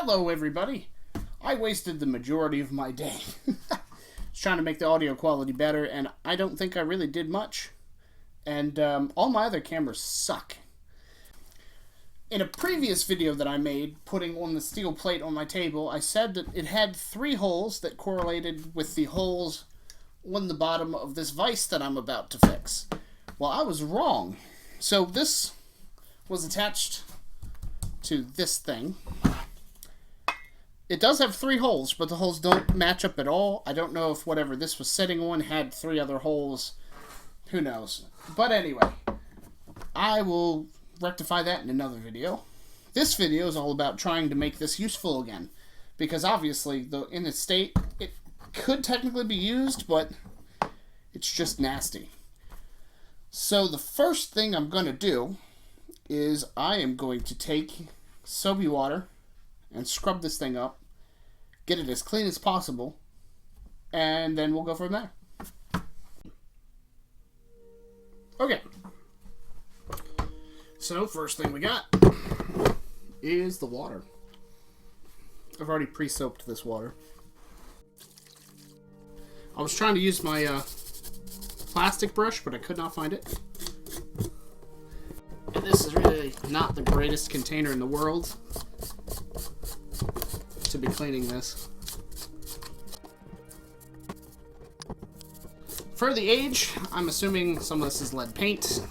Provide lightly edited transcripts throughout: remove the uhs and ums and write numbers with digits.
Hello everybody. I wasted the majority of my day trying to make the audio quality better, and I don't think I really did much. And all my other cameras suck. In a previous video that I made, putting on the steel plate on my table, I said that it had 3 holes that correlated with the holes on the bottom of this vise that I'm about to fix. Well, I was wrong. So this was attached to this thing. It does have 3 holes, but the holes don't match up at all. I don't know if whatever this was sitting on had 3 other holes. Who knows? But anyway, I will rectify that in another video. This video is all about trying to make this useful again. Because obviously, in its state, it could technically be used, but it's just nasty. So the first thing I'm going to do is I am going to take soapy water and scrub this thing up, get it as clean as possible, and then we'll go from there. Okay. So first thing we got is the water. I've already pre-soaped this water. I was trying to use my plastic brush, but I could not find it. And this is really not the greatest container in the world to be cleaning this. For the age, I'm assuming some of this is lead paint.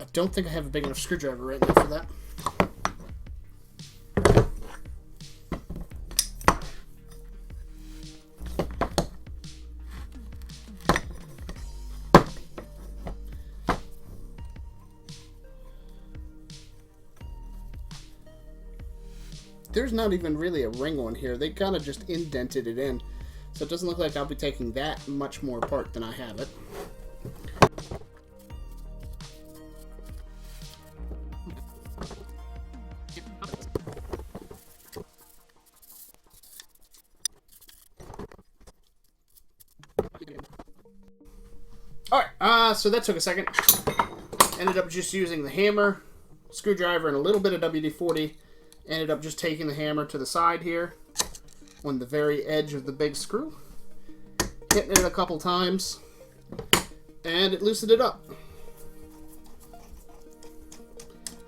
I don't think I have a big enough screwdriver right now for that. There's not even really a ring on here. They kind of just indented it in. So it doesn't look like I'll be taking that much more apart than I have it. Alright, so that took a second. Ended up just using the hammer, screwdriver, and a little bit of WD-40. Ended up just taking the hammer to the side here on the very edge of the big screw, hitting it a couple times, and it loosened it up.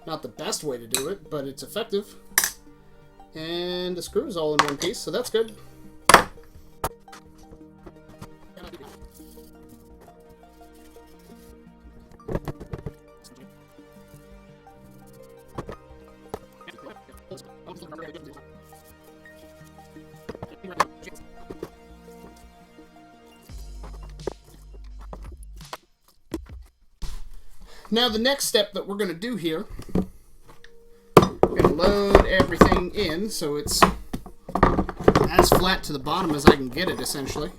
Not the best way to do it, but it's effective. And the screw is all in one piece, so that's good. Now the next step that we're going to do here, we're going to load everything in so it's as flat to the bottom as I can get it, essentially.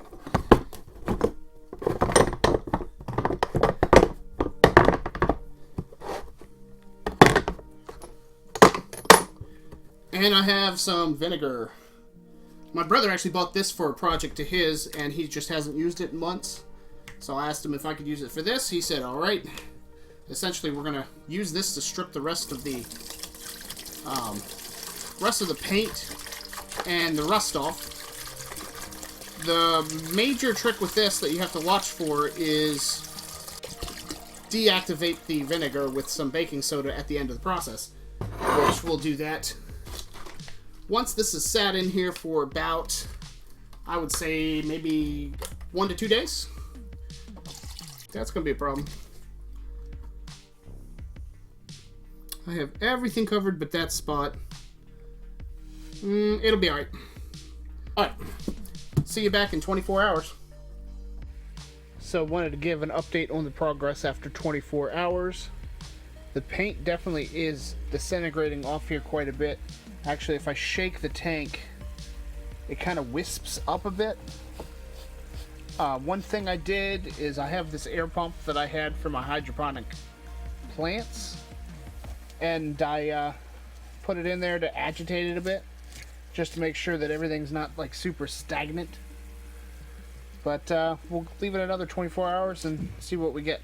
And I have some vinegar. My brother actually bought this for a project to his, and he just hasn't used it in months. So I asked him if I could use it for this. He said, all right. Essentially, we're going to use this to strip the rest of the paint and the rust off. The major trick with this that you have to watch for is deactivate the vinegar with some baking soda at the end of the process, which we'll do that. Once this is sat in here for about, I would say, maybe 1 to 2 days, that's going to be a problem. I have everything covered but that spot. It'll be alright. Alright. See you back in 24 hours. So wanted to give an update on the progress after 24 hours. The paint definitely is disintegrating off here quite a bit. Actually, if I shake the tank, it kind of wisps up a bit. One thing I did is I have this air pump that I had for my hydroponic plants, and I put it in there to agitate it a bit, just to make sure that everything's not like super stagnant. But we'll leave it another 24 hours and see what we get.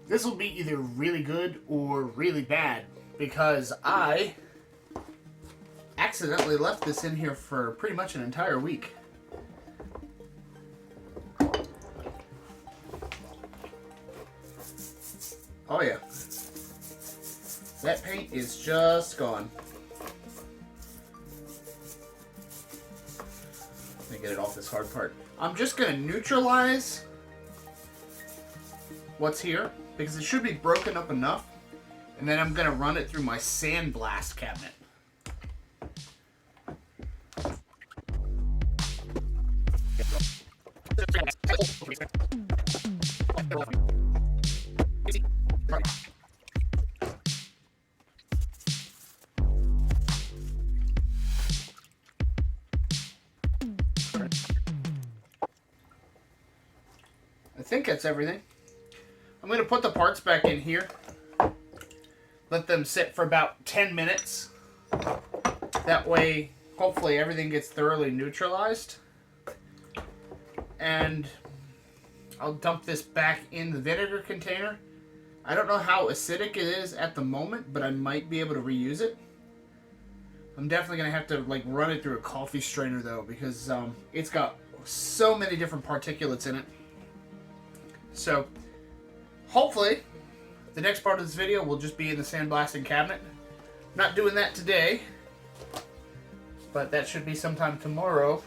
This will be either really good or really bad, because I accidentally left this in here for pretty much an entire week. Oh yeah. That paint is just gone. Let me get it off this hard part. I'm just going to neutralize what's here, because it should be broken up enough, and then I'm going to run it through my sandblast cabinet. I think that's everything. I'm going to put the parts back in here. Let them sit for about 10 minutes. That way, hopefully everything gets thoroughly neutralized. And I'll dump this back in the vinegar container. I don't know how acidic it is at the moment, but I might be able to reuse it. I'm definitely going to have to like run it through a coffee strainer though, because it's got so many different particulates in it. So hopefully the next part of this video will just be in the sandblasting cabinet. Not doing that today, but that should be sometime tomorrow.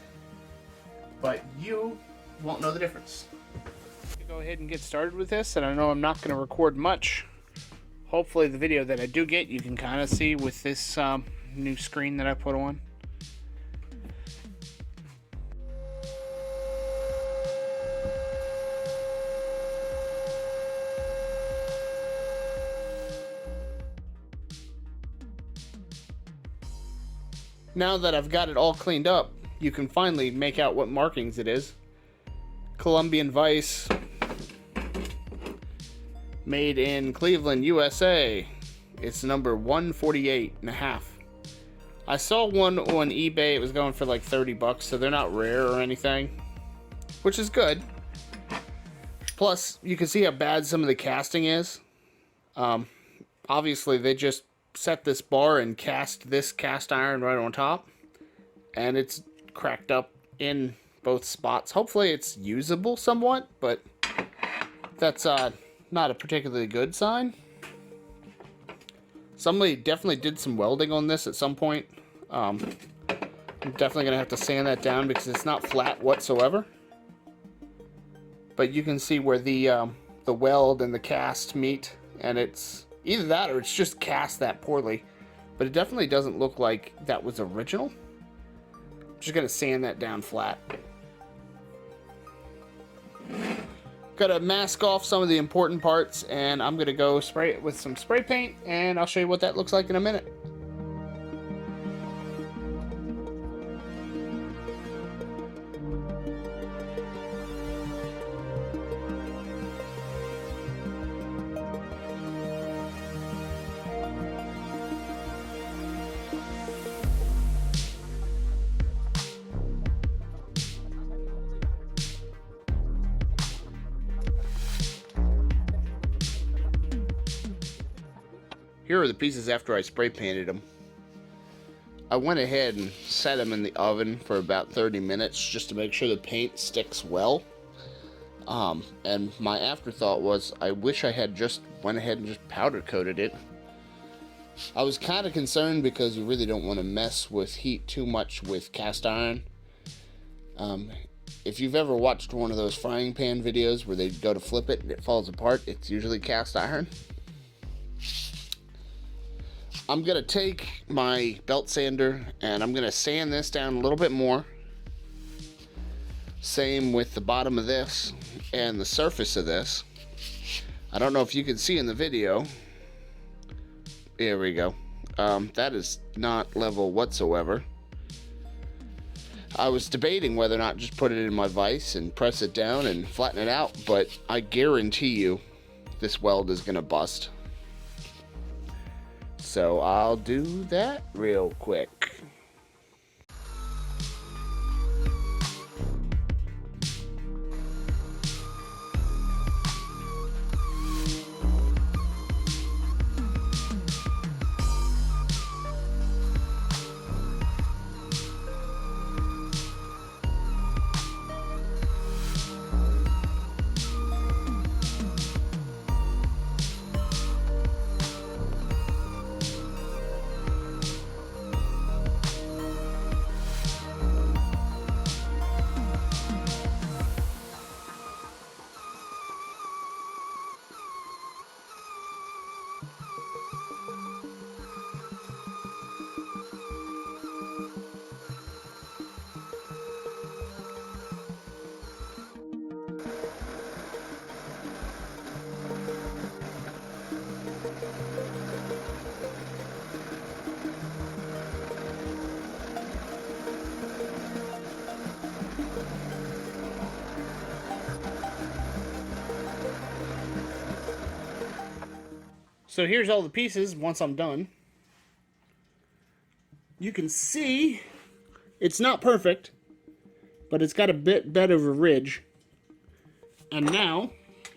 But you won't know the difference. Go ahead and get started with this, and I know I'm not going to record much. Hopefully the video that I do get you can kind of see with this new screen that I put on. Now that I've got it all cleaned up, you can finally make out what markings it is. Colombian Vise, made in Cleveland, USA. It's number 148.5. I saw one on eBay. It was going for like 30 bucks, so they're not rare or anything, which is good. Plus, you can see how bad some of the casting is. Obviously, they just set this bar and cast this cast iron right on top, and it's cracked up in both spots. Hopefully it's usable somewhat, but that's not a particularly good sign. Somebody definitely did some welding on this at some point. I'm definitely gonna have to sand that down because it's not flat whatsoever. But you can see where the weld and the cast meet, and it's either that or it's just cast that poorly. But it definitely doesn't look like that was original. I'm just gonna sand that down flat. Gotta mask off some of the important parts, and I'm gonna go spray it with some spray paint, and I'll show you what that looks like in a minute. Here are the pieces after I spray painted them. I went ahead and set them in the oven for about 30 minutes just to make sure the paint sticks well. And my afterthought was I wish I had just went ahead and just powder coated it. I was kind of concerned because you really don't want to mess with heat too much with cast iron. If you've ever watched one of those frying pan videos where they go to flip it and it falls apart, it's usually cast iron. I'm going to take my belt sander and I'm going to sand this down a little bit more. Same with the bottom of this and the surface of this. I don't know if you can see in the video. Here we go. That is not level whatsoever. I was debating whether or not just put it in my vise and press it down and flatten it out, but I guarantee you this weld is gonna bust. So I'll do that real quick. So here's all the pieces once I'm done. You can see it's not perfect, but it's got a bit better of a ridge. And now,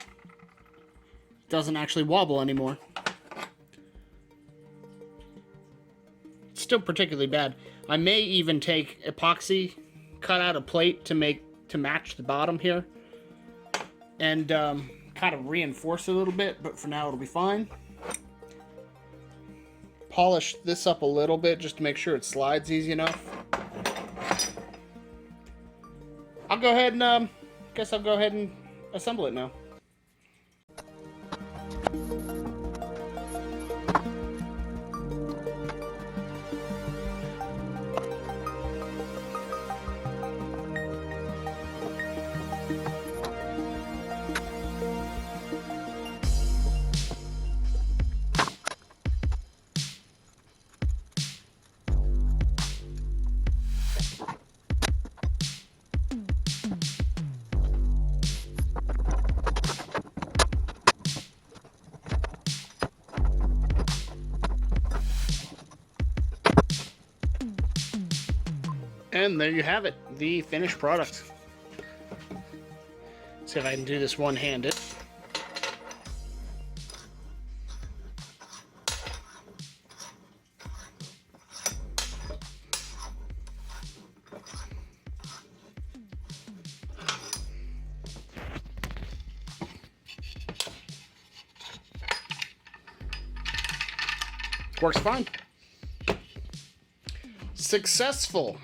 it doesn't actually wobble anymore. It's still particularly bad. I may even take epoxy, cut out a plate to match the bottom here, and kind of reinforce it a little bit, but for now it'll be fine. Polish this up a little bit just to make sure it slides easy enough. I'll go ahead and guess I'll go ahead and assemble it now. And there you have it, the finished product. See if I can do this one-handed. Works fine. Successful.